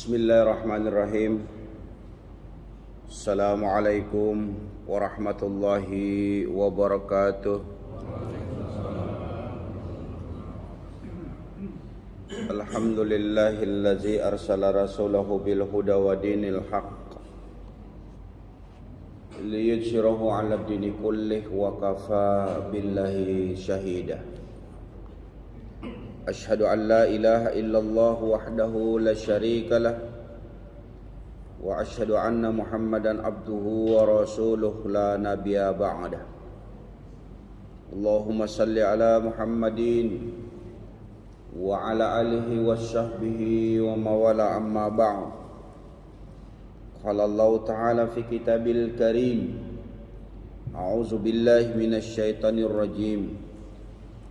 Bismillahirrahmanirrahim. Assalamualaikum warahmatullahi wabarakatuh. Alhamdulillahillazi arsala rasulahu bil huda wa dinil haqq liyudhhirahu 'ala dini kullih wa kafa billahi shahida. Ashhadu an la ilaha illallah wahdahu la syarika lah wa ashhadu anna Muhammadan abduhu wa rasuluh la nabiyya ba'dah. Allahumma salli ala Muhammadin wa ala alihi wa sahbihi wa mawala amma ba'd. Qala Allah ta'ala fi kitabil karim, a'udzu billahi minasy syaithanir rajim.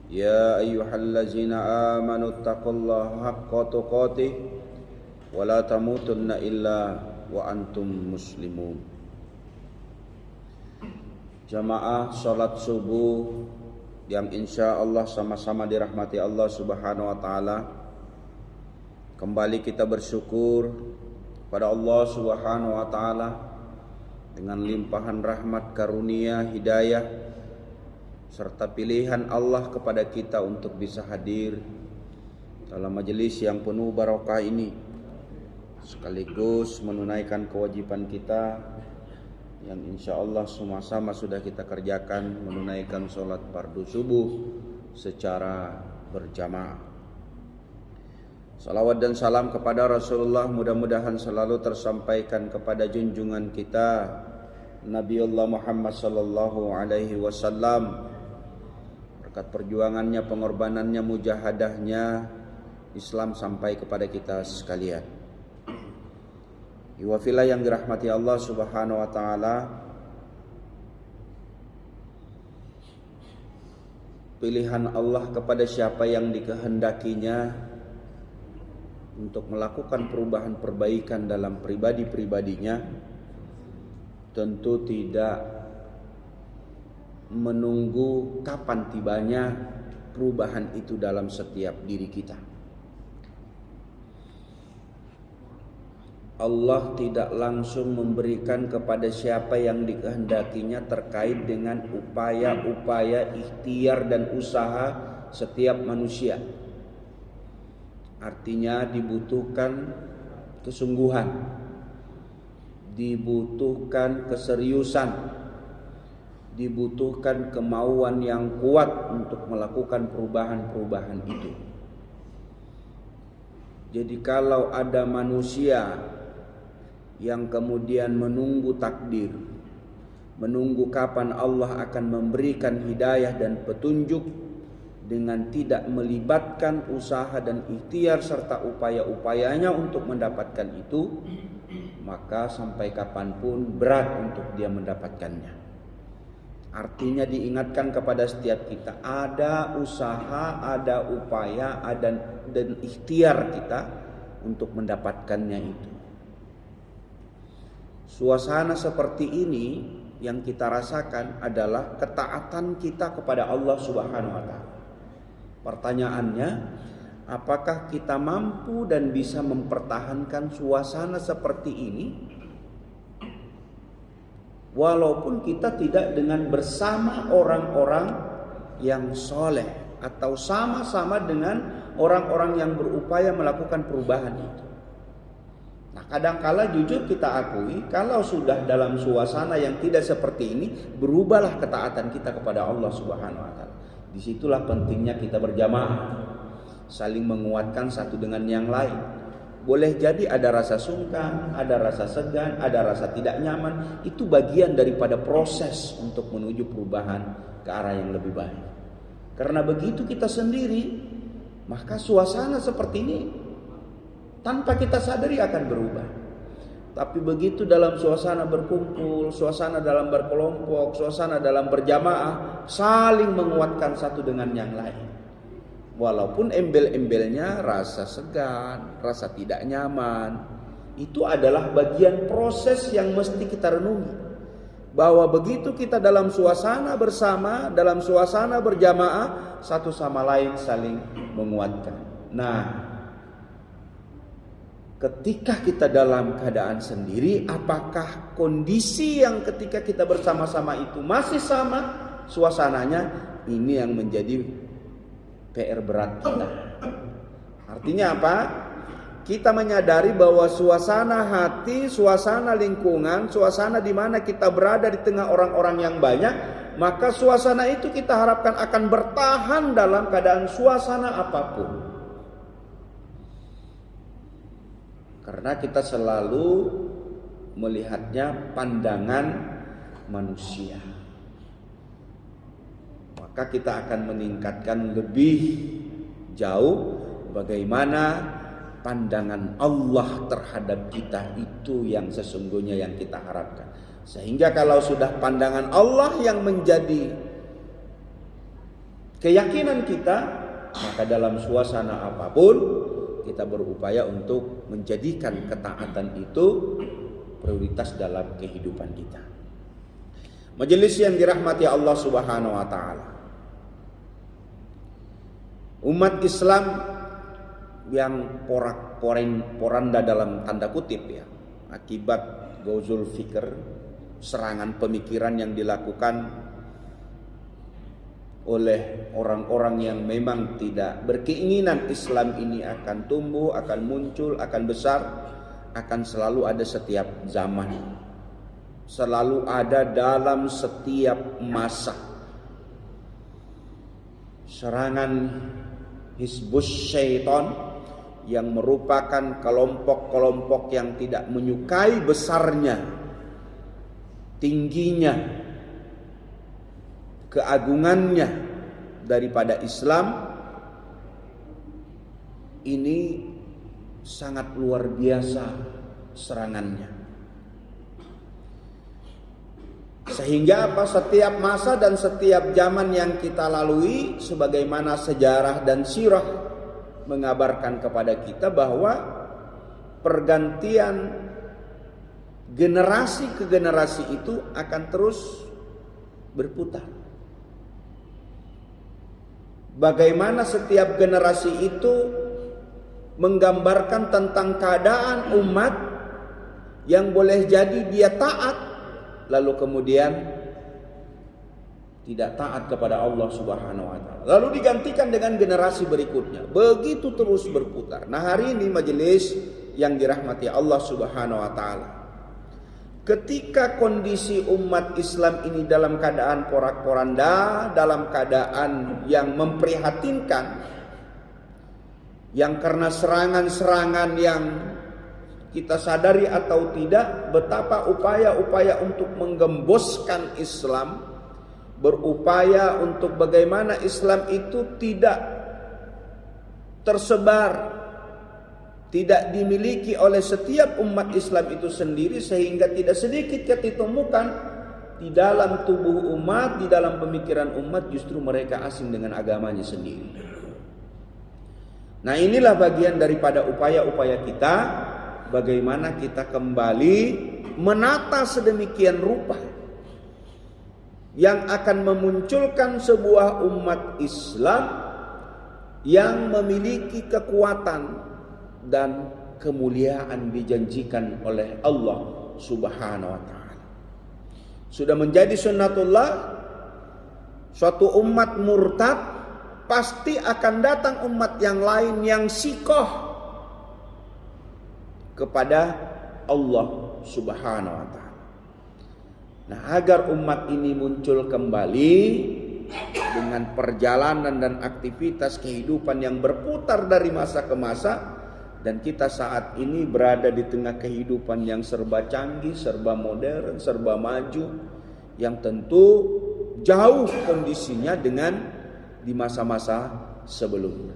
Ya ayyuhallazina amanu taqullaha haqqa tuqatih wa la tamutunna illa wa antum muslimun. Jamaah salat subuh yang insyaallah sama-sama dirahmati Allah Subhanahu wa taala. Kembali kita bersyukur pada Allah Subhanahu wa taala dengan limpahan rahmat, karunia, hidayah serta pilihan Allah kepada kita untuk bisa hadir dalam majelis yang penuh barokah ini, sekaligus menunaikan kewajiban kita yang insyaallah sama-sama sudah kita kerjakan, menunaikan sholat fardu subuh secara berjamaah. Salawat dan salam kepada Rasulullah mudah-mudahan selalu tersampaikan kepada junjungan kita Nabiullah Muhammad sallallahu alaihi wasallam. Berkat perjuangannya, pengorbanannya, mujahadahnya, Islam sampai kepada kita sekalian. Iwafilah yang dirahmati Allah Subhanahu wa taala. Pilihan Allah kepada siapa yang dikehendakinya untuk melakukan perubahan perbaikan dalam pribadi-pribadinya tentu tidak menunggu kapan tibanya perubahan itu dalam setiap diri kita. Allah tidak langsung memberikan kepada siapa yang dikehendakinya terkait dengan upaya-upaya ikhtiar dan usaha setiap manusia. Artinya dibutuhkan kesungguhan, dibutuhkan keseriusan, dibutuhkan kemauan yang kuat untuk melakukan perubahan-perubahan itu. Jadi kalau ada manusia yang kemudian menunggu takdir, menunggu kapan Allah akan memberikan hidayah dan petunjuk dengan tidak melibatkan usaha dan ikhtiar serta upaya-upayanya untuk mendapatkan itu, maka sampai kapanpun berat untuk dia mendapatkannya. Artinya diingatkan kepada setiap kita, ada usaha, ada upaya, dan ikhtiar kita untuk mendapatkannya itu. Suasana seperti ini yang kita rasakan adalah ketaatan kita kepada Allah Subhanahu wa taala. Pertanyaannya, apakah kita mampu dan bisa mempertahankan suasana seperti ini walaupun kita tidak dengan bersama orang-orang yang soleh atau sama-sama dengan orang-orang yang berupaya melakukan perubahan itu. Nah, kadangkala jujur kita akui, kalau sudah dalam suasana yang tidak seperti ini, berubahlah ketaatan kita kepada Allah Subhanahu wa taala. Disitulah pentingnya kita berjamaah, saling menguatkan satu dengan yang lain. Boleh jadi ada rasa sungkan, ada rasa segan, ada rasa tidak nyaman. Itu bagian daripada proses untuk menuju perubahan ke arah yang lebih baik. Karena begitu kita sendiri, maka suasana seperti ini tanpa kita sadari akan berubah. Tapi begitu dalam suasana berkumpul, suasana dalam berkelompok, suasana dalam berjamaah, saling menguatkan satu dengan yang lain. Walaupun embel-embelnya rasa segan, rasa tidak nyaman, itu adalah bagian proses yang mesti kita renungi. Bahwa begitu kita dalam suasana bersama, dalam suasana berjamaah, satu sama lain saling menguatkan. Nah, ketika kita dalam keadaan sendiri, apakah kondisi yang ketika kita bersama-sama itu masih sama suasananya? Ini yang menjadi PR berat kita. Artinya apa? Kita menyadari bahwa suasana hati, suasana lingkungan, suasana di mana kita berada di tengah orang-orang yang banyak, maka suasana itu kita harapkan akan bertahan dalam keadaan suasana apapun. Karena kita selalu melihatnya pandangan manusia. Maka kita akan meningkatkan lebih jauh bagaimana pandangan Allah terhadap kita itu yang sesungguhnya yang kita harapkan. Sehingga kalau sudah pandangan Allah yang menjadi keyakinan kita, maka dalam suasana apapun kita berupaya untuk menjadikan ketaatan itu prioritas dalam kehidupan kita. Majelis yang dirahmati Allah Subhanahu wa taala. Umat Islam yang poranda dalam tanda kutip ya, akibat Ghazul Fikr, serangan pemikiran yang dilakukan oleh orang-orang yang memang tidak berkeinginan Islam ini akan tumbuh, akan muncul, akan besar, akan selalu ada setiap zaman, selalu ada dalam setiap masa. Serangan Hizbus Syaitan yang merupakan kelompok-kelompok yang tidak menyukai besarnya, tingginya, keagungannya daripada Islam, ini sangat luar biasa serangannya. Sehingga apa? Setiap masa dan setiap zaman yang kita lalui, sebagaimana sejarah dan sirah mengabarkan kepada kita bahwa pergantian generasi ke generasi itu akan terus berputar. Bagaimana setiap generasi itu menggambarkan tentang keadaan umat yang boleh jadi dia taat, lalu kemudian tidak taat kepada Allah Subhanahu wa taala. Lalu digantikan dengan generasi berikutnya. Begitu terus berputar. Nah, hari ini majelis yang dirahmati Allah Subhanahu wa taala, ketika kondisi umat Islam ini dalam keadaan porak-poranda, dalam keadaan yang memprihatinkan, yang karena serangan-serangan yang kita sadari atau tidak, betapa upaya-upaya untuk menggemboskan Islam, berupaya untuk bagaimana Islam itu tidak tersebar, tidak dimiliki oleh setiap umat Islam itu sendiri, sehingga tidak sedikit ditemukan di dalam tubuh umat, di dalam pemikiran umat, justru mereka asing dengan agamanya sendiri. Nah, inilah bagian daripada upaya-upaya kita, bagaimana kita kembali menata sedemikian rupa yang akan memunculkan sebuah umat Islam yang memiliki kekuatan dan kemuliaan dijanjikan oleh Allah Subhanahu wa taala. Sudah menjadi sunnatullah, suatu umat murtad pasti akan datang umat yang lain yang sikoh kepada Allah Subhanahu wa taala. Nah, agar umat ini muncul kembali dengan perjalanan dan aktivitas kehidupan yang berputar dari masa ke masa, dan kita saat ini berada di tengah kehidupan yang serba canggih, serba modern, serba maju, yang tentu jauh kondisinya dengan di masa-masa sebelumnya.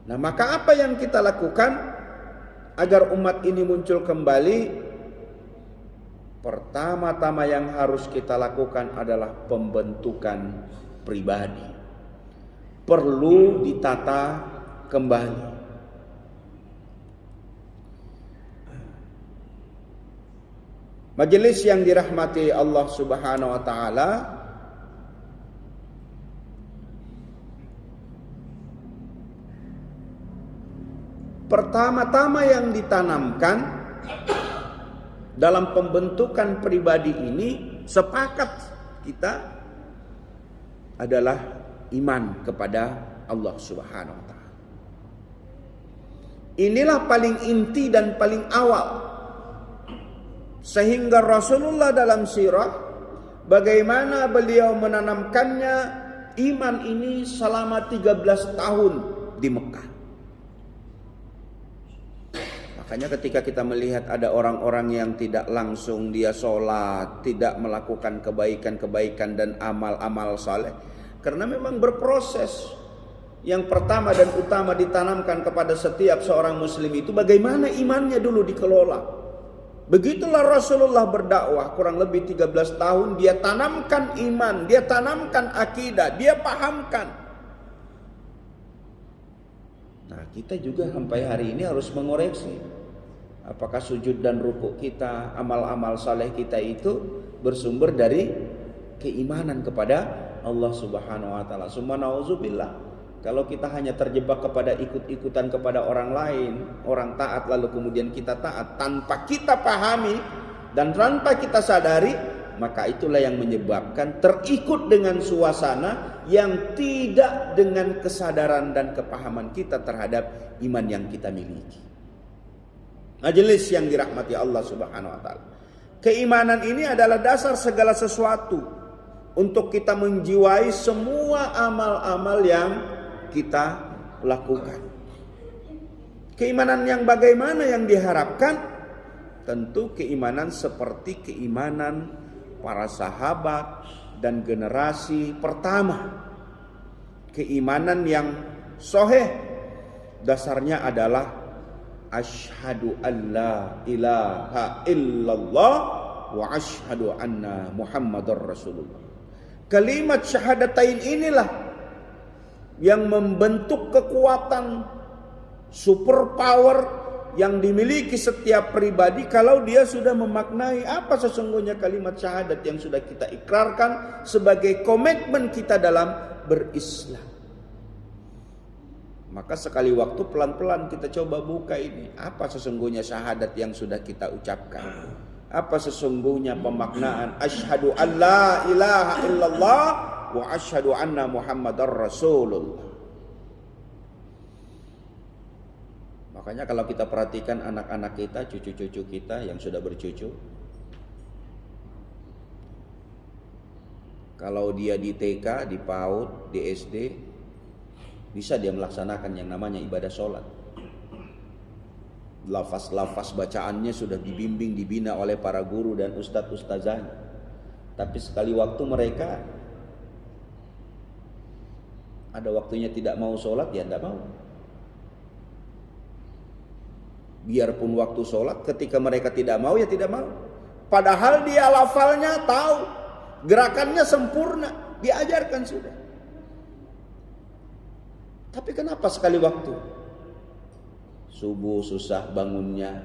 Nah, maka apa yang kita lakukan agar umat ini muncul kembali? Pertama-tama yang harus kita lakukan adalah pembentukan pribadi. Perlu ditata kembali. Majelis yang dirahmati Allah Subhanahu wa taala, pertama-tama yang ditanamkan dalam pembentukan pribadi ini, sepakat kita, adalah iman kepada Allah Subhanahu wa taala. Inilah paling inti dan paling awal. Sehingga Rasulullah dalam sirah, bagaimana beliau menanamkannya iman ini selama 13 tahun di Mekah. Makanya ketika kita melihat ada orang-orang yang tidak langsung dia sholat, tidak melakukan kebaikan-kebaikan dan amal-amal saleh, karena memang berproses. Yang pertama dan utama ditanamkan kepada setiap seorang muslim itu bagaimana imannya dulu dikelola. Begitulah Rasulullah berdakwah kurang lebih 13 tahun, dia tanamkan iman, dia tanamkan akidah, dia pahamkan. Nah, kita juga sampai hari ini harus mengoreksi. Apakah sujud dan rukuk kita, amal-amal saleh kita itu bersumber dari keimanan kepada Allah Subhanahu wa taala. Summa nauzubillah. Kalau kita hanya terjebak kepada ikut-ikutan kepada orang lain, orang taat lalu kemudian kita taat tanpa kita pahami dan tanpa kita sadari, maka itulah yang menyebabkan terikut dengan suasana yang tidak dengan kesadaran dan kepahaman kita terhadap iman yang kita miliki. Majelis yang dirahmati Allah Subhanahu wa taala. Keimanan ini adalah dasar segala sesuatu untuk kita menjiwai semua amal-amal yang kita lakukan. Keimanan yang bagaimana yang diharapkan? Tentu keimanan seperti keimanan para sahabat dan generasi pertama. Keimanan yang sahih dasarnya adalah asyhadu alla ilaha illallah wa asyhadu anna Muhammadar Rasulullah. Kalimat syahadatain inilah yang membentuk kekuatan super power yang dimiliki setiap pribadi kalau dia sudah memaknai apa sesungguhnya kalimat syahadat yang sudah kita ikrarkan sebagai komitmen kita dalam berislam. Maka sekali waktu pelan-pelan kita coba buka ini. Apa sesungguhnya syahadat yang sudah kita ucapkan? Apa sesungguhnya pemaknaan asyhadu alla ilaha illallah wa asyhadu anna Muhammadar Rasulullah. Makanya kalau kita perhatikan anak-anak kita, cucu-cucu kita yang sudah bercucu, kalau dia di TK, di PAUD, di SD, bisa dia melaksanakan yang namanya ibadah sholat. Lafaz-lafaz bacaannya sudah dibimbing, dibina oleh para guru dan ustadz-ustazahnya. Tapi sekali waktu mereka ada waktunya tidak mau sholat, ya tidak mau. Biarpun waktu sholat, ketika mereka tidak mau, ya tidak mau. Padahal dia lafalnya tahu, gerakannya sempurna, diajarkan sudah. Tapi kenapa sekali waktu? Subuh susah bangunnya,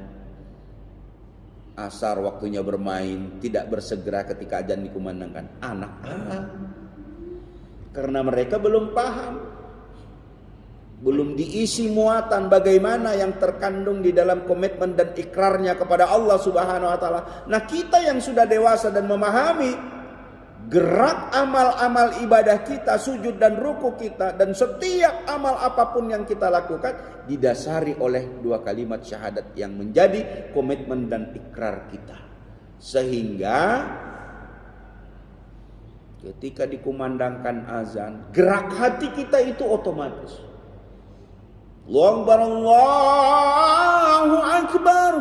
asar waktunya bermain, tidak bersegera ketika azan dikumandangkan. Anak-anak, karena mereka belum paham, belum diisi muatan bagaimana yang terkandung di dalam komitmen dan ikrarnya kepada Allah Subhanahu wa taala. Nah, kita yang sudah dewasa dan memahami gerak amal-amal ibadah kita, sujud dan ruku kita, dan setiap amal apapun yang kita lakukan didasari oleh dua kalimat syahadat yang menjadi komitmen dan ikrar kita. Sehingga ketika dikumandangkan azan, gerak hati kita itu otomatis. Allahu Akbar.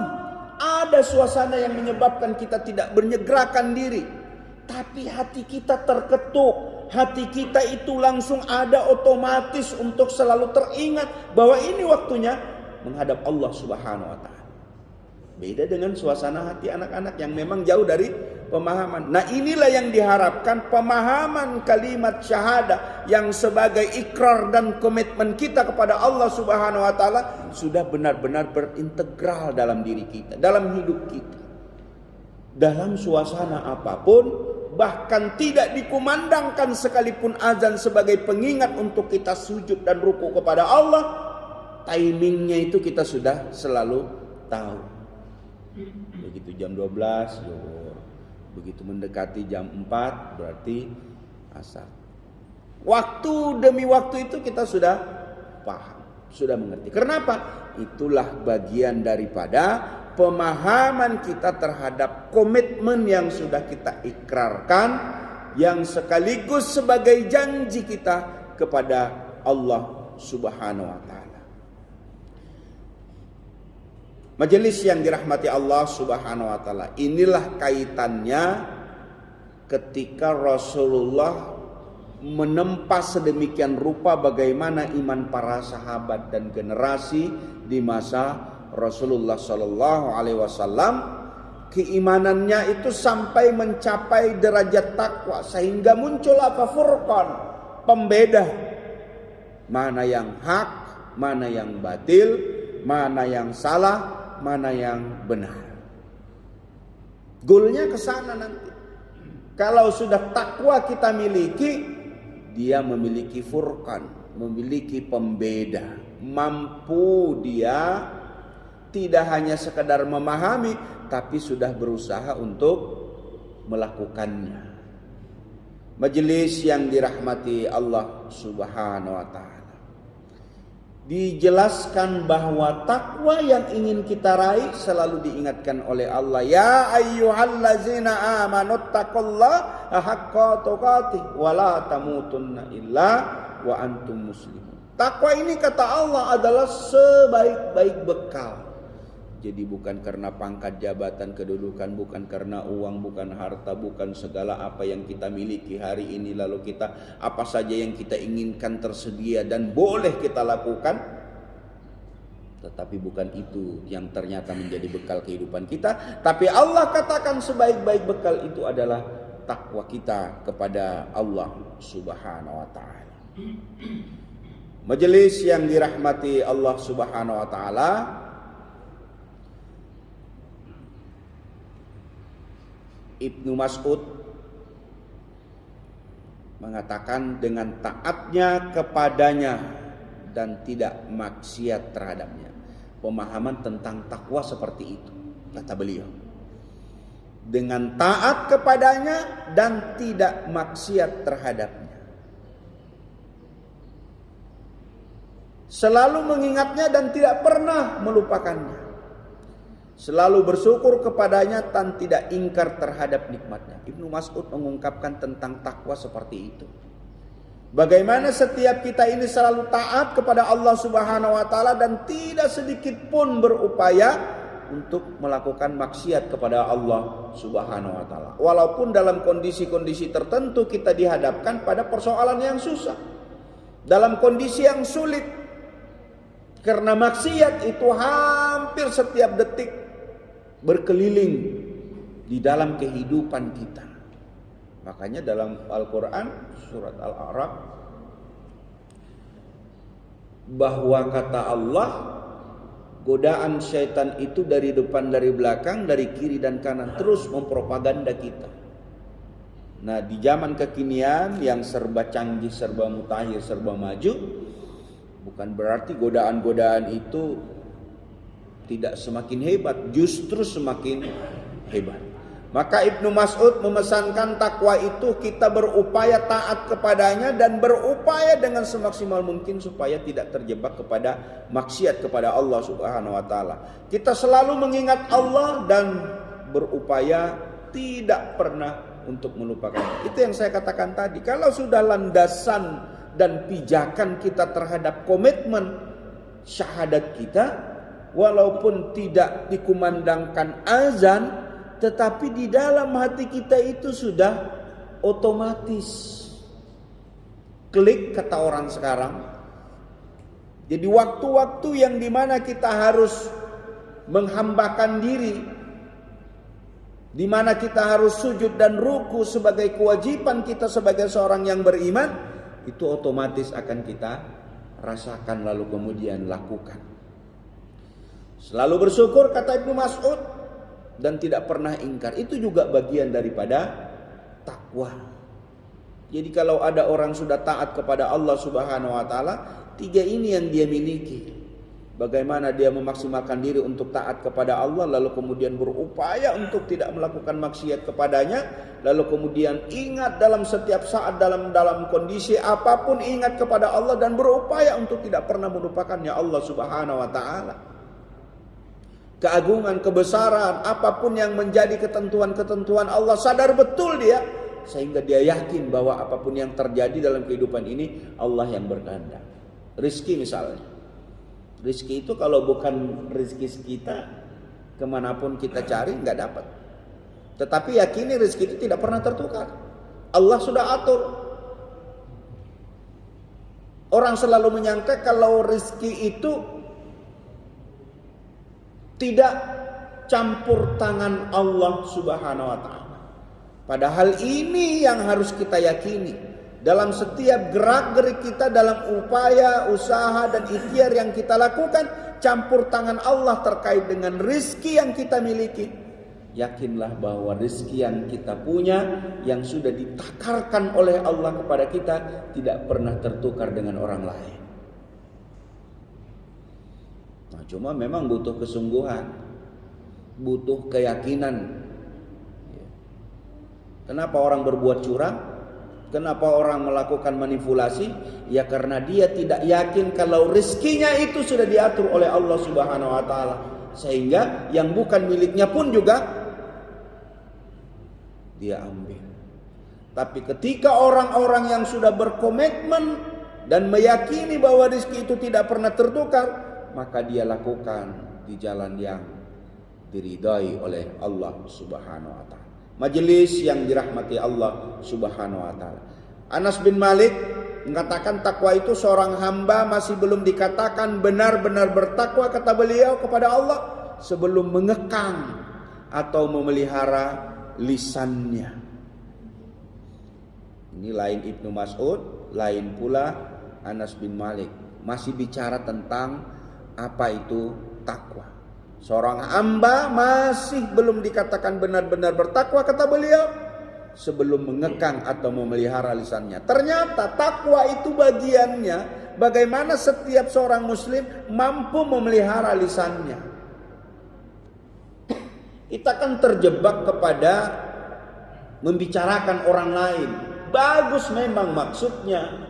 Ada suasana yang menyebabkan kita tidak menyegerakan diri, tapi hati kita terketuk. Hati kita itu langsung ada otomatis untuk selalu teringat bahwa ini waktunya menghadap Allah Subhanahu wa taala. Beda dengan suasana hati anak-anak yang memang jauh dari pemahaman. Nah, inilah yang diharapkan, pemahaman kalimat syahadah yang sebagai ikrar dan komitmen kita kepada Allah Subhanahu wa taala sudah benar-benar berintegral dalam diri kita, dalam hidup kita. Dalam suasana apapun, bahkan tidak dikumandangkan sekalipun azan sebagai pengingat untuk kita sujud dan ruku kepada Allah, timingnya itu kita sudah selalu tahu. Begitu jam 12 zuhur, begitu mendekati jam 4 berarti asar. Waktu demi waktu itu kita sudah paham, sudah mengerti. Kenapa? Itulah bagian daripada pemahaman kita terhadap komitmen yang sudah kita ikrarkan, yang sekaligus sebagai janji kita kepada Allah Subhanahu wa taala. Majelis yang dirahmati Allah Subhanahu wa taala, inilah kaitannya ketika Rasulullah menempa sedemikian rupa bagaimana iman para sahabat dan generasi di masa Rasulullah sallallahu alaihi wasallam. Keimanannya itu sampai mencapai derajat takwa sehingga muncul apa? Furqan, pembeda. Mana yang hak, mana yang batil, mana yang salah, mana yang benar. Goalnya ke sana nanti. Kalau sudah takwa kita miliki, dia memiliki furqan, memiliki pembeda. Mampu dia tidak hanya sekedar memahami, tapi sudah berusaha untuk melakukannya. Majelis yang dirahmati Allah Subhanahu wa taala, dijelaskan bahwa takwa yang ingin kita raih selalu diingatkan oleh Allah, ya ayyuhallazina amanuttaqullaha haqqa tuqatih wa la tamutunna illa wa antum muslimun. Takwa ini kata Allah adalah sebaik-baik bekal. Jadi bukan karena pangkat jabatan kedudukan, bukan karena uang, bukan harta, bukan segala apa yang kita miliki hari ini, lalu kita apa saja yang kita inginkan tersedia dan boleh kita lakukan. Tetapi bukan itu yang ternyata menjadi bekal kehidupan kita. Tapi Allah katakan sebaik-baik bekal itu adalah takwa kita kepada Allah Subhanahu wa taala. Majelis yang dirahmati Allah Subhanahu wa taala, Ibnu Mas'ud mengatakan dengan taatnya kepadanya dan tidak maksiat terhadapnya. Pemahaman tentang takwa seperti itu, kata beliau. Dengan taat kepadanya dan tidak maksiat terhadapnya. Selalu mengingatnya dan tidak pernah melupakannya. Selalu bersyukur kepadanya dan tidak ingkar terhadap nikmatnya. Ibnu Mas'ud mengungkapkan tentang takwa seperti itu. Bagaimana setiap kita ini selalu taat kepada Allah Subhanahu wa taala dan tidak sedikit pun berupaya untuk melakukan maksiat kepada Allah Subhanahu wa taala. Walaupun dalam kondisi-kondisi tertentu kita dihadapkan pada persoalan yang susah, dalam kondisi yang sulit. Karena maksiat itu hampir setiap detik berkeliling di dalam kehidupan kita. Makanya dalam Al-Quran surat Al-A'raf, bahwa kata Allah, godaan syaitan itu dari depan, dari belakang, dari kiri dan kanan, terus mempropaganda kita. Nah, di zaman kekinian yang serba canggih, serba mutakhir, serba maju, bukan berarti godaan-godaan itu tidak semakin hebat, justru semakin hebat. Maka Ibnu Mas'ud memesankan takwa itu kita berupaya taat kepadanya dan berupaya dengan semaksimal mungkin supaya tidak terjebak kepada maksiat kepada Allah Subhanahu wa taala. Kita selalu mengingat Allah dan berupaya tidak pernah untuk melupakannya. Itu yang saya katakan tadi. Kalau sudah landasan dan pijakan kita terhadap komitmen syahadat kita, walaupun tidak dikumandangkan azan, tetapi di dalam hati kita itu sudah otomatis klik, kata orang sekarang. Jadi waktu-waktu yang dimana kita harus menghambakan diri, dimana kita harus sujud dan ruku sebagai kewajiban kita sebagai seorang yang beriman, itu otomatis akan kita rasakan lalu kemudian lakukan. Selalu bersyukur, kata Ibnu Mas'ud, dan tidak pernah ingkar. Itu juga bagian daripada takwa. Jadi kalau ada orang sudah taat kepada Allah Subhanahu wa taala, tiga ini yang dia miliki. Bagaimana dia memaksimalkan diri untuk taat kepada Allah, lalu kemudian berupaya untuk tidak melakukan maksiat kepadanya, lalu kemudian ingat dalam setiap saat, dalam kondisi apapun ingat kepada Allah dan berupaya untuk tidak pernah melupakannya Allah Subhanahu wa taala. Keagungan, kebesaran, apapun yang menjadi ketentuan-ketentuan Allah, sadar betul dia, sehingga dia yakin bahwa apapun yang terjadi dalam kehidupan ini Allah yang berkehendak. Rizki misalnya, rizki itu kalau bukan rizki kita, kemanapun kita cari nggak dapat. Tetapi yakini rizki itu tidak pernah tertukar. Allah sudah atur. Orang selalu menyangka kalau rizki itu tidak campur tangan Allah Subhanahu wa taala. Padahal ini yang harus kita yakini. Dalam setiap gerak-gerik kita, dalam upaya, usaha, dan ikhtiar yang kita lakukan, campur tangan Allah terkait dengan rizki yang kita miliki. Yakinlah bahwa rizki yang kita punya, yang sudah ditakarkan oleh Allah kepada kita, tidak pernah tertukar dengan orang lain. Nah, cuma memang butuh kesungguhan, butuh keyakinan. Kenapa orang berbuat curang? Kenapa orang melakukan manipulasi? Ya karena dia tidak yakin kalau rezekinya itu sudah diatur oleh Allah Subhanahu wa taala. Sehingga yang bukan miliknya pun juga dia ambil. Tapi ketika orang-orang yang sudah berkomitmen dan meyakini bahwa rezeki itu tidak pernah tertukar, maka dia lakukan di jalan yang diridai oleh Allah Subhanahu wa taala. Majelis yang dirahmati Allah Subhanahu wa taala. Anas bin Malik mengatakan takwa itu seorang hamba masih belum dikatakan benar-benar bertakwa, kata beliau, kepada Allah sebelum mengekang atau memelihara lisannya. Ini lain Ibnu Mas'ud, lain pula Anas bin Malik. Masih bicara tentang apa itu takwa. Seorang hamba masih belum dikatakan benar-benar bertakwa, kata beliau, sebelum mengekang atau memelihara lisannya. Ternyata takwa itu bagiannya bagaimana setiap seorang muslim mampu memelihara lisannya. Kita kan terjebak kepada membicarakan orang lain. Bagus memang maksudnya.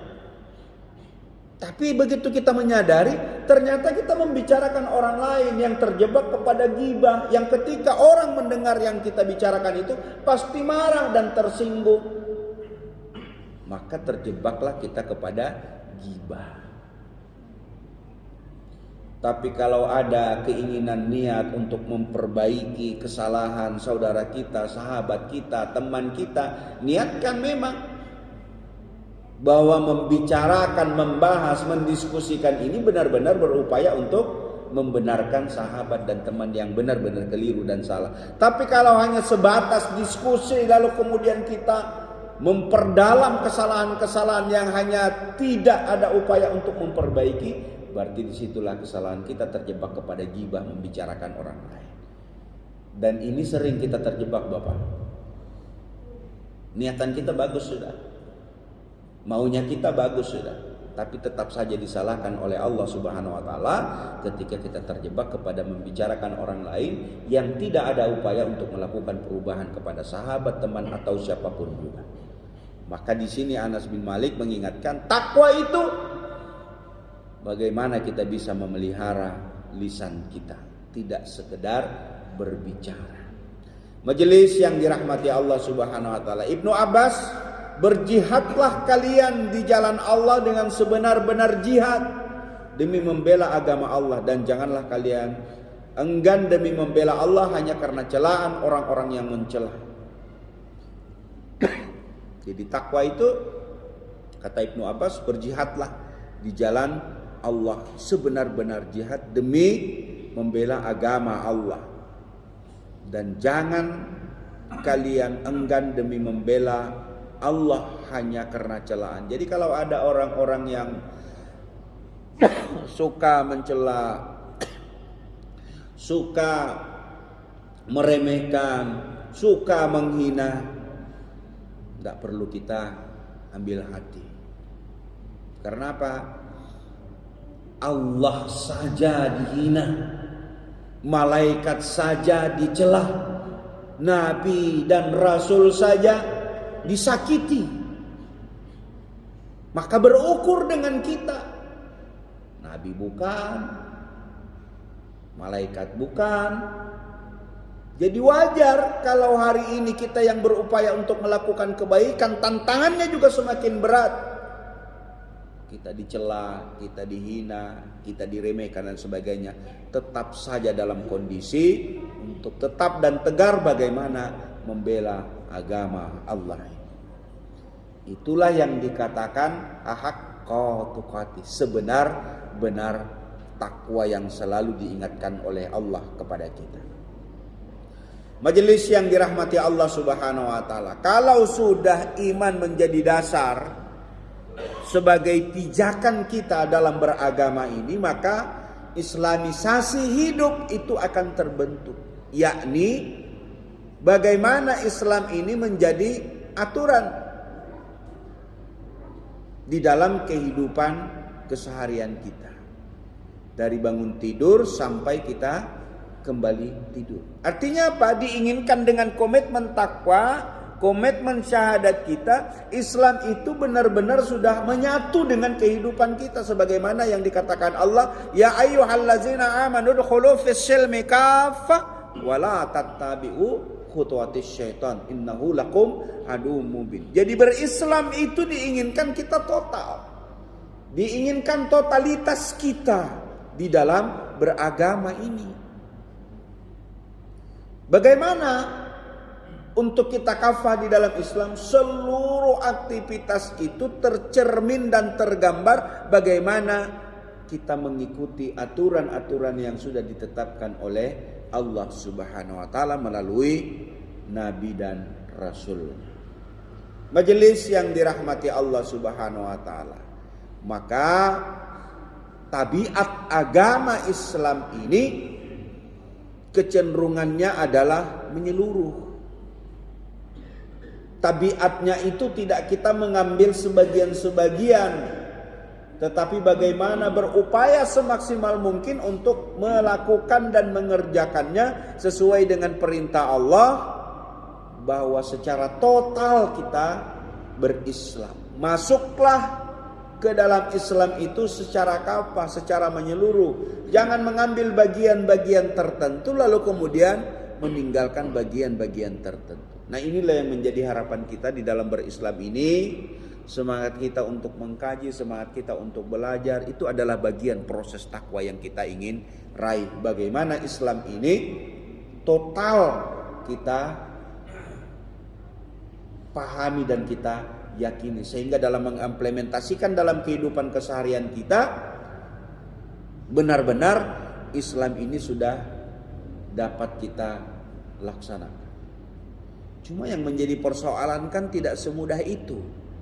Tapi begitu kita menyadari, ternyata kita membicarakan orang lain yang terjebak kepada ghibah, yang ketika orang mendengar yang kita bicarakan itu pasti marah dan tersinggung. Maka terjebaklah kita kepada ghibah. Tapi kalau ada keinginan niat untuk memperbaiki kesalahan saudara kita, sahabat kita, teman kita, niatkan memang bahwa membicarakan, membahas, mendiskusikan ini benar-benar berupaya untuk membenarkan sahabat dan teman yang benar-benar keliru dan salah. Tapi kalau hanya sebatas diskusi lalu kemudian kita memperdalam kesalahan-kesalahan yang hanya tidak ada upaya untuk memperbaiki, berarti disitulah kesalahan kita, terjebak kepada ghibah, membicarakan orang lain. Dan ini sering kita terjebak, Bapak. Niatan kita bagus sudah, maunya kita bagus sudah, tapi tetap saja disalahkan oleh Allah Subhanahu wa taala ketika kita terjebak kepada membicarakan orang lain yang tidak ada upaya untuk melakukan perubahan kepada sahabat, teman atau siapapun juga. Maka di sini Anas bin Malik mengingatkan takwa itu bagaimana kita bisa memelihara lisan kita, tidak sekedar berbicara. Majelis yang dirahmati Allah Subhanahu wa taala. Ibnu Abbas, berjihadlah kalian di jalan Allah dengan sebenar-benar jihad demi membela agama Allah, dan janganlah kalian enggan demi membela Allah hanya karena celaan orang-orang yang mencela. Jadi takwa itu, kata Ibnu Abbas, berjihadlah di jalan Allah sebenar-benar jihad demi membela agama Allah, dan jangan kalian enggan demi membela Allah hanya karena celaan. Jadi kalau ada orang-orang yang suka mencela, suka meremehkan, suka menghina, tidak perlu kita ambil hati. Karena apa? Allah saja dihina, malaikat saja dicela, nabi dan rasul saja disakiti. Maka berukur dengan kita. Nabi bukan, malaikat bukan. Jadi wajar kalau hari ini kita yang berupaya untuk melakukan kebaikan, tantangannya juga semakin berat. Kita dicela, kita dihina, kita diremehkan dan sebagainya. Tetap saja dalam kondisi untuk tetap dan tegar bagaimana membela agama Allah. Itulah yang dikatakan ahaqqa tuqati, sebenar-benar takwa yang selalu diingatkan oleh Allah kepada kita. Majelis yang dirahmati Allah Subhanahu wa taala, kalau sudah iman menjadi dasar sebagai pijakan kita dalam beragama ini, maka islamisasi hidup itu akan terbentuk, yakni bagaimana Islam ini menjadi aturan di dalam kehidupan keseharian kita, dari bangun tidur sampai kita kembali tidur. Artinya apa? Diinginkan dengan komitmen takwa, komitmen syahadat kita, Islam itu benar-benar sudah menyatu dengan kehidupan kita, sebagaimana yang dikatakan Allah, ya ayyuhallazina amanu udkhulu fis-silmi kaffah wa la tattabi'u khutuwatis syaitan innahu lakum aduwwum mubin. Jadi berislam itu diinginkan kita total. Diinginkan totalitas kita di dalam beragama ini. Bagaimana untuk kita kafah di dalam Islam? Seluruh aktivitas itu tercermin dan tergambar bagaimana kita mengikuti aturan-aturan yang sudah ditetapkan oleh Allah Subhanahu wa taala melalui nabi dan rasul. Majelis yang dirahmati Allah Subhanahu wa taala, maka tabiat agama Islam ini kecenderungannya adalah menyeluruh. Tabiatnya itu tidak kita mengambil sebagian-sebagian, tetapi bagaimana berupaya semaksimal mungkin untuk melakukan dan mengerjakannya sesuai dengan perintah Allah, bahwa secara total kita berislam. Masuklah ke dalam Islam itu secara kafah, secara menyeluruh. Jangan mengambil bagian-bagian tertentu lalu kemudian meninggalkan bagian-bagian tertentu. Nah, inilah yang menjadi harapan kita di dalam berislam ini. Semangat kita untuk mengkaji, semangat kita untuk belajar, itu adalah bagian proses takwa yang kita ingin raih. Bagaimana Islam ini total kita pahami dan kita yakini, sehingga dalam mengimplementasikan dalam kehidupan keseharian kita, benar-benar Islam ini sudah dapat kita laksanakan. Cuma yang menjadi persoalan kan tidak semudah itu.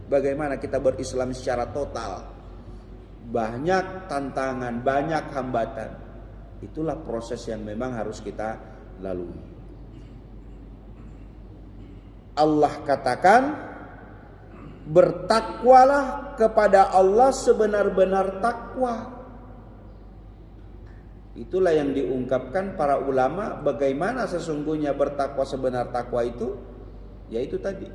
Bagaimana kita berislam secara total? Banyak tantangan, banyak hambatan. Itulah proses yang memang harus kita lalui. Allah katakan, bertakwalah kepada Allah sebenar-benar takwa. Itulah yang diungkapkan para ulama, bagaimana sesungguhnya bertakwa sebenar takwa itu, yaitu tadi,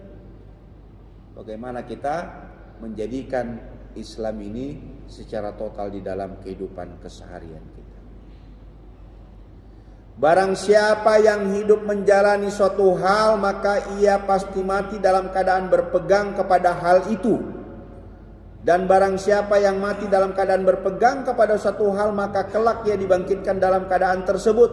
bagaimana kita menjadikan Islam ini secara total di dalam kehidupan keseharian kita. Barang siapa yang hidup menjalani suatu hal, maka ia pasti mati dalam keadaan berpegang kepada hal itu. Dan barang siapa yang mati dalam keadaan berpegang kepada suatu hal, maka kelak ia dibangkitkan dalam keadaan tersebut.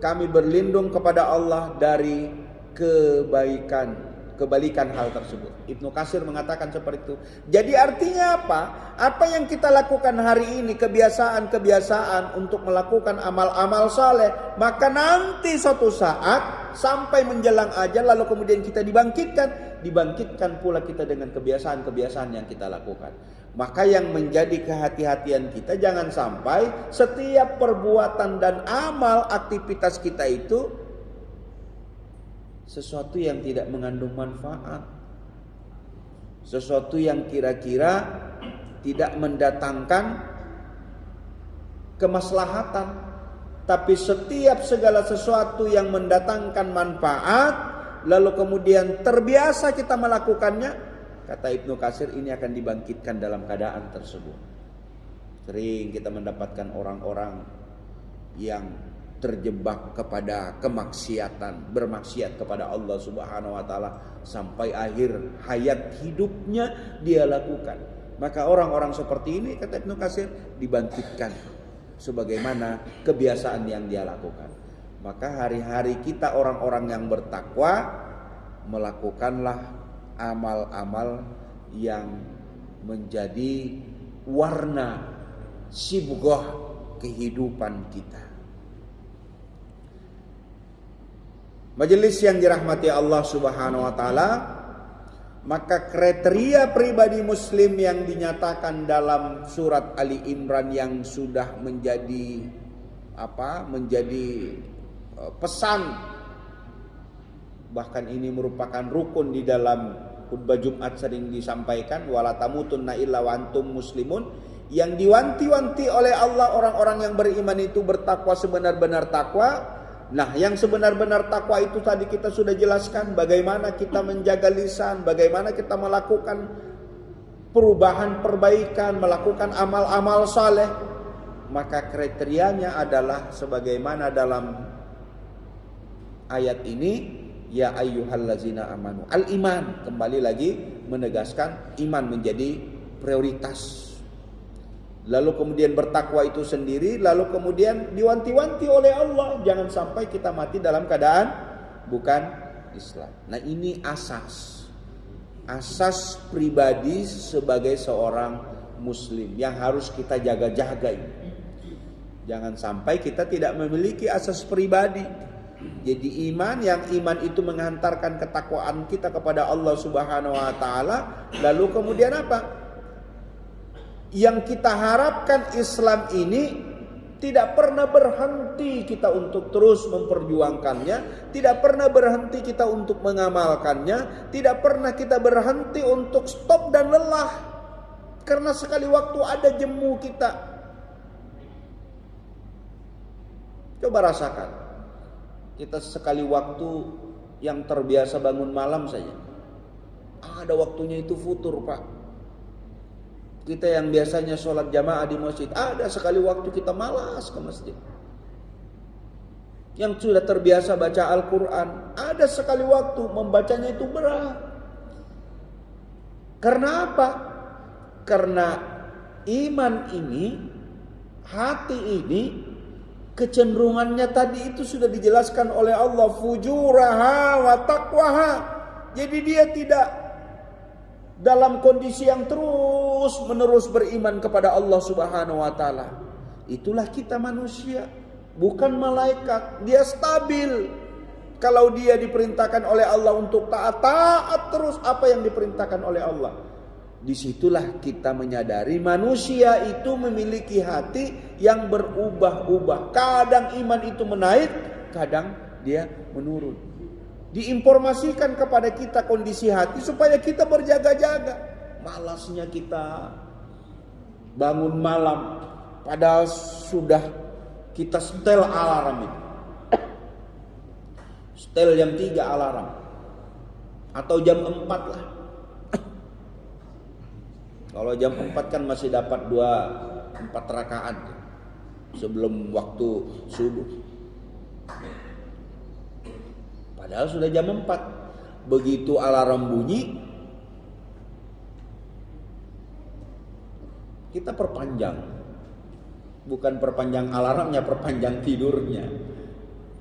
Kami berlindung kepada Allah dari kebalikan hal tersebut. Ibnu Katsir mengatakan seperti itu. Jadi artinya apa? Apa yang kita lakukan hari ini, kebiasaan-kebiasaan untuk melakukan amal-amal saleh, maka nanti suatu saat sampai menjelang ajal lalu kemudian kita dibangkitkan pula kita dengan kebiasaan-kebiasaan yang kita lakukan. Maka yang menjadi kehati-hatian kita, jangan sampai setiap perbuatan dan amal aktivitas kita itu sesuatu yang tidak mengandung manfaat, sesuatu yang kira-kira tidak mendatangkan kemaslahatan, tapi setiap segala sesuatu yang mendatangkan manfaat lalu kemudian terbiasa kita melakukannya, kata Ibnu Katsir, ini akan dibangkitkan dalam keadaan tersebut. Sering kita mendapatkan orang-orang yang terjebak kepada kemaksiatan, bermaksiat kepada Allah Subhanahu wa taala sampai akhir hayat hidupnya dia lakukan. Maka orang-orang seperti ini, kata Ibnu Katsir, dibangkitkan sebagaimana kebiasaan yang dia lakukan. Maka hari-hari kita orang-orang yang bertakwa, melakukanlah amal-amal yang menjadi warna sibghah kehidupan kita. Majelis yang dirahmati Allah Subhanahu wa taala, maka kriteria pribadi muslim yang dinyatakan dalam surat Ali Imran yang sudah menjadi pesan, bahkan ini merupakan rukun di dalam khutbah Jumat sering disampaikan, wala tamutunna illa wa antum muslimun, yang diwanti-wanti oleh Allah orang-orang yang beriman itu bertakwa sebenar-benar takwa. Nah, yang sebenar-benar takwa itu tadi kita sudah jelaskan, bagaimana kita menjaga lisan, bagaimana kita melakukan perubahan, perbaikan, melakukan amal-amal saleh. Maka kriterianya adalah sebagaimana dalam ayat ini, ya ayyuhallazina amanu. Al-iman, kembali lagi menegaskan iman menjadi prioritas. Lalu kemudian bertakwa itu sendiri, lalu kemudian diwanti-wanti oleh Allah, jangan sampai kita mati dalam keadaan bukan Islam. Nah, ini asas pribadi sebagai seorang muslim yang harus kita jaga-jaga ini. Jangan sampai kita tidak memiliki asas pribadi. Jadi iman itu menghantarkan ketakwaan kita kepada Allah Subhanahu wa taala, lalu kemudian apa? Yang kita harapkan Islam ini tidak pernah berhenti kita untuk terus memperjuangkannya, tidak pernah berhenti kita untuk mengamalkannya, tidak pernah kita berhenti untuk stop dan lelah. Karena sekali waktu ada jemu kita. Coba rasakan. Kita sekali waktu yang terbiasa bangun malam saja, ada waktunya itu futur, Pak. Kita yang biasanya sholat jamaah di masjid, ada sekali waktu kita malas ke masjid. Yang sudah terbiasa baca Al-Quran, ada sekali waktu membacanya itu berat. Karena apa? Karena iman ini, hati ini, kecenderungannya tadi itu sudah dijelaskan oleh Allah, fujuraha wa taqwaha. Jadi dia tidak dalam kondisi yang terus menerus beriman kepada Allah Subhanahu wa taala. Itulah kita manusia, bukan malaikat. Dia stabil. Kalau dia diperintahkan oleh Allah untuk taat terus apa yang diperintahkan oleh Allah. Disitulah kita menyadari manusia itu memiliki hati yang berubah-ubah. Kadang iman itu menaik, kadang dia menurun. Diinformasikan kepada kita kondisi hati supaya kita berjaga-jaga. Malasnya kita bangun malam, padahal sudah kita setel alarm itu. Setel jam 3 alarm atau jam 4 lah. Kalau jam 4 kan masih dapat 4 rakaat sebelum waktu subuh. Padahal sudah jam 4. Begitu alarm bunyi, kita perpanjang. Bukan perpanjang alarmnya, perpanjang tidurnya.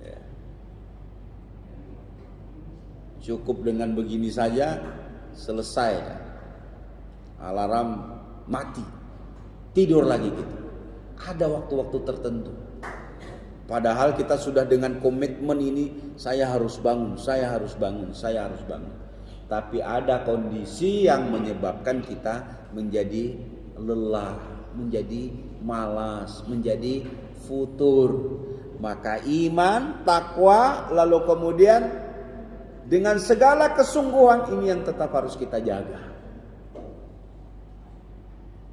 Ya. Cukup dengan begini saja, selesai. Alarm mati. Tidur lagi kita. Ada waktu-waktu tertentu. Padahal kita sudah dengan komitmen ini, saya harus bangun, saya harus bangun, saya harus bangun. Tapi ada kondisi yang menyebabkan kita menjadi lelah, menjadi malas, menjadi futur. Maka iman, takwa, lalu kemudian dengan segala kesungguhan ini yang tetap harus kita jaga.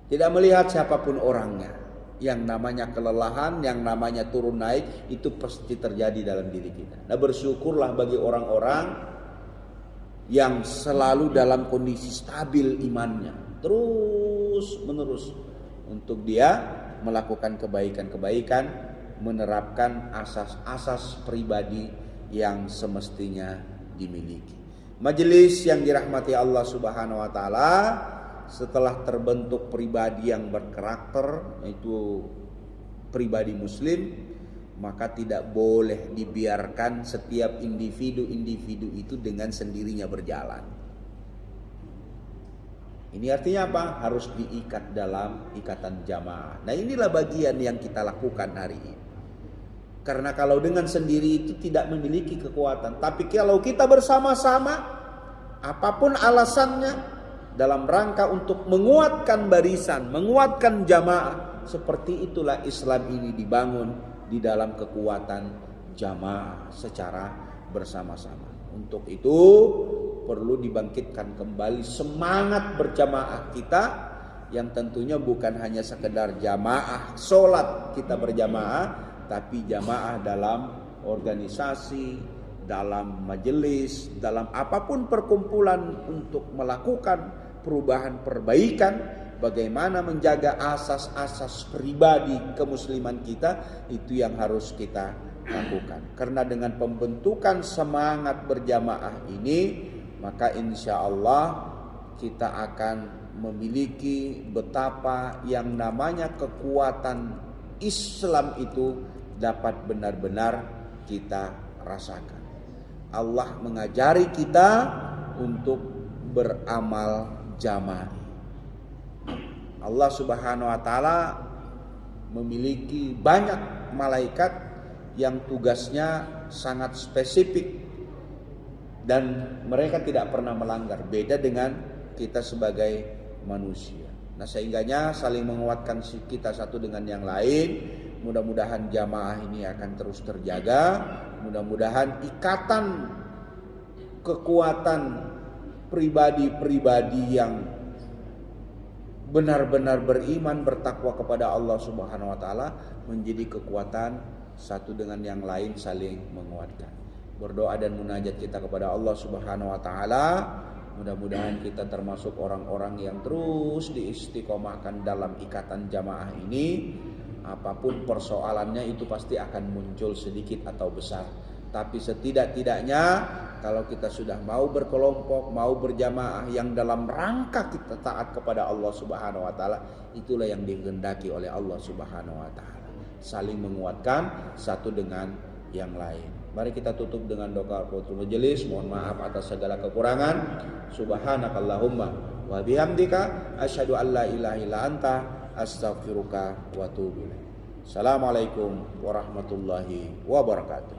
Tidak melihat siapapun orangnya. Yang namanya kelelahan, yang namanya turun naik, itu pasti terjadi dalam diri kita. Nah, bersyukurlah bagi orang-orang yang selalu dalam kondisi stabil imannya, terus menerus untuk dia melakukan kebaikan-kebaikan, menerapkan asas-asas pribadi yang semestinya dimiliki. Majelis yang dirahmati Allah Subhanahu wa taala, setelah terbentuk pribadi yang berkarakter, yaitu pribadi muslim, maka tidak boleh dibiarkan setiap individu-individu itu dengan sendirinya berjalan. Ini artinya apa? Harus diikat dalam ikatan jamaah. Nah, inilah bagian yang kita lakukan hari ini. Karena kalau dengan sendiri itu tidak memiliki kekuatan. Tapi kalau kita bersama-sama, apapun alasannya, dalam rangka untuk menguatkan barisan, menguatkan jamaah, seperti itulah Islam ini dibangun di dalam kekuatan jamaah secara bersama-sama. Untuk itu perlu dibangkitkan kembali semangat berjamaah kita, yang tentunya bukan hanya sekedar jamaah sholat kita berjamaah, tapi jamaah dalam organisasi, dalam majelis, dalam apapun perkumpulan untuk melakukan perubahan perbaikan, bagaimana menjaga asas-asas pribadi kemusliman kita, itu yang harus kita lakukan. Karena dengan pembentukan semangat berjamaah ini, maka insya Allah kita akan memiliki betapa yang namanya kekuatan Islam itu dapat benar-benar kita rasakan. Allah mengajari kita untuk beramal jamaah. Allah Subhanahu wa taala memiliki banyak malaikat yang tugasnya sangat spesifik dan mereka tidak pernah melanggar, beda dengan kita sebagai manusia. Nah, sehingganya saling menguatkan kita satu dengan yang lain. Mudah-mudahan jamaah ini akan terus terjaga. Mudah-mudahan ikatan kekuatan pribadi-pribadi yang benar-benar beriman, bertakwa kepada Allah Subhanahu wa taala menjadi kekuatan satu dengan yang lain, saling menguatkan. Berdoa dan munajat kita kepada Allah Subhanahu wa taala, mudah-mudahan kita termasuk orang-orang yang terus diistiqomahkan dalam ikatan jamaah ini. Apapun persoalannya itu pasti akan muncul sedikit atau besar, tapi setidak-tidaknya kalau kita sudah mau berkelompok, mau berjamaah yang dalam rangka kita taat kepada Allah Subhanahu wa taala, itulah yang dikehendaki oleh Allah Subhanahu wa taala. Saling menguatkan satu dengan yang lain. Mari kita tutup dengan doa kafaaratul majelis. Mohon maaf atas segala kekurangan. Subhanakallahumma wa bihamdika asyhadu an la ilaha illa anta astaghfiruka wa atubu ilaik. Assalamualaikum warahmatullahi wabarakatuh.